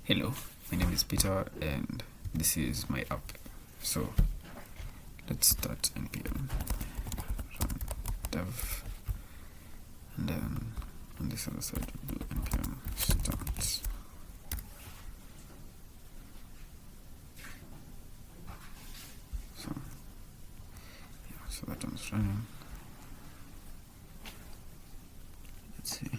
Hello, my name is Peter and this is my app. So let's start npm run dev, and then on this other side we'll do npm start. So that one's running. Let's see.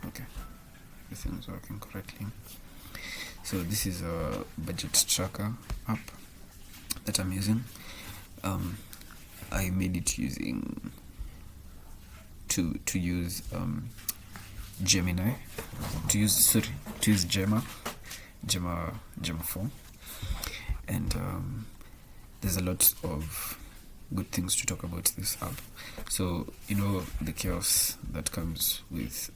Okay, everything's working correctly. So this is a budget tracker app that I'm using. I made it using to use Gemini, to use Gemma 4, and there's a lot of good things to talk about this app. So the chaos that comes with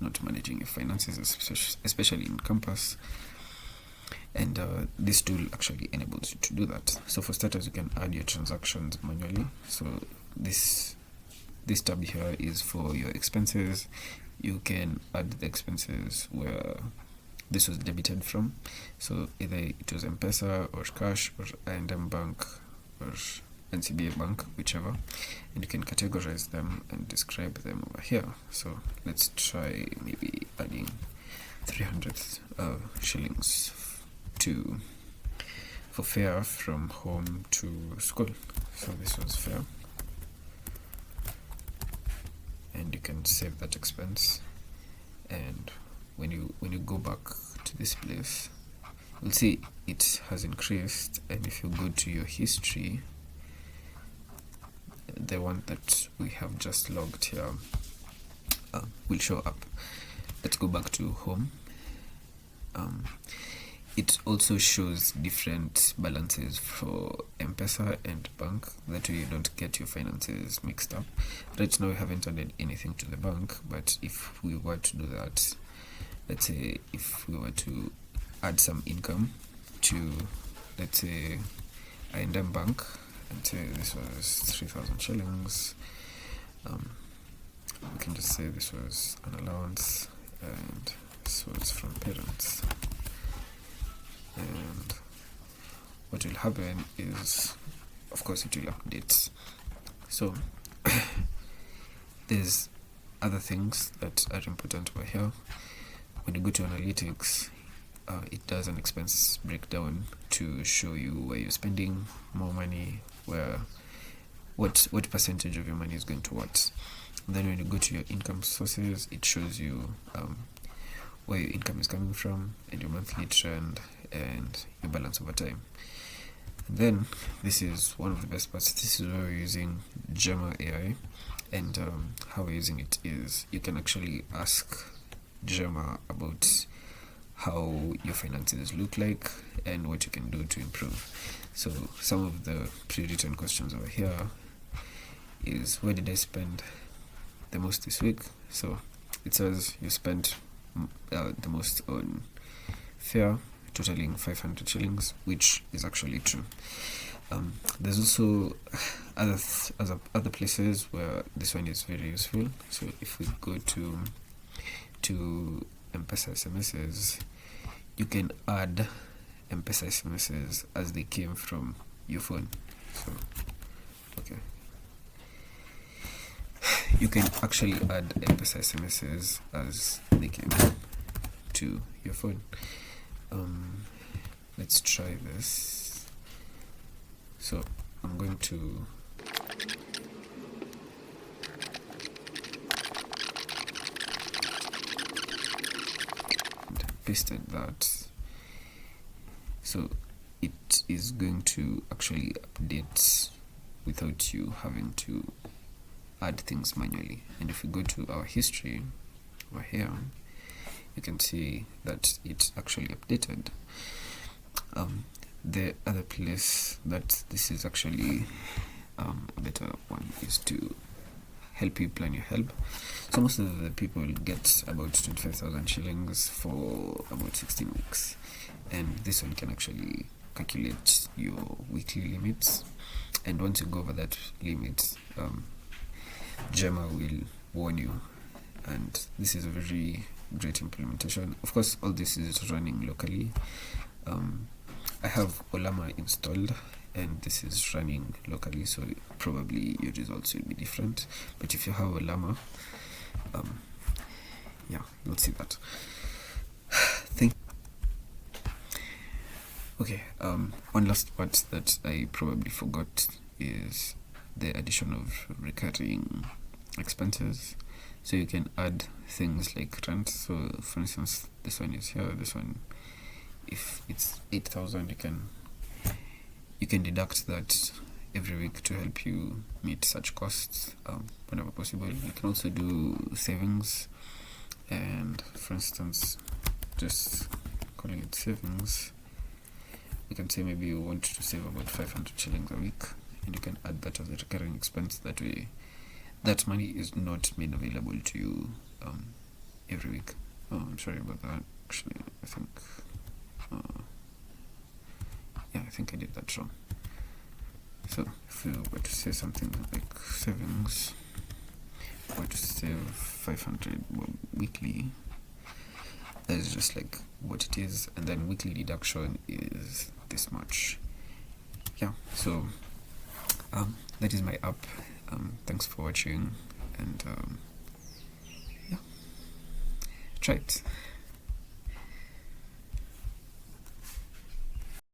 not managing your finances, especially in campus, and this tool actually enables you to do that. So for starters, you can add your transactions manually. So this tab here is for your expenses. You can add the expenses where this was debited from, so either it was M-Pesa or cash or I&M Bank or NCBA Bank, whichever, and you can categorize them and describe them over here. So let's try maybe adding 300 shillings for fare from home to school. So this was fare, and you can save that expense. And when you go back to this place, you'll see it has increased. And if you go to your history, the one that we have just logged here will show up. Let's go back to home. It also shows different balances for M-Pesa and bank. That way you don't get your finances mixed up. Right now we haven't added anything to the bank, but if we were to do that, let's say if we were to add some income to, let's say, I&M Bank, and say this was 3,000 shillings, we can just say this was an allowance and this was from parents. And what will happen is, of course, it will update. So there's other things that are important over here. When you go to analytics, it does an expense breakdown to show you where you're spending more money, what percentage of your money is going to what. And then when you go to your income sources, it shows you where your income is coming from and your monthly trend and your balance over time. And then this is one of the best parts. This is where we're using Gemma AI, and how we're using it is you can actually ask Gemma about how your finances look like and what you can do to improve. So some of the pre-written questions over here is, where did I spend the most this week? So it says you spent the most on fare, totaling 500 shillings, which is actually true. There's also other places where this one is very useful. So if we go to M-Pesa SMSs, you can add M-Pesa SMSs as they came from your phone. So okay, you can actually add M-Pesa SMSs as they came to your phone. Let's try this. So I'm going to pasted that, so it is going to actually update without you having to add things manually. And if we go to our history over here, you can see that it's actually updated. The other place that this is actually a better one is to help you plan your help. So most of the people get about 25,000 shillings for about 16 weeks, and this one can actually calculate your weekly limits, and once you go over that limit, Gemma will warn you and this is a very great implementation. Of course, all this is running locally. I have Olama installed, and this is running locally, so probably your results will be different. But if you have Olama, yeah, you'll see that. Okay, one last part that I probably forgot is the addition of recurring expenses. So you can add things like rent. So for instance, this one is here, this one, if it's 8,000, you can deduct that every week to help you meet such costs whenever possible. You can also do savings, and for instance, just calling it savings, you can say maybe you want to save about 500 shillings a week, and you can add that as a recurring expense. That way, that money is not made available to you every week. Oh, I'm sorry about that. Actually, I think I think I did that wrong. So if you were to say something like savings, were to save 500 weekly, that is just like what it is, and then weekly deduction is this much. Yeah, so that is my app. Thanks for watching, and yeah, try it.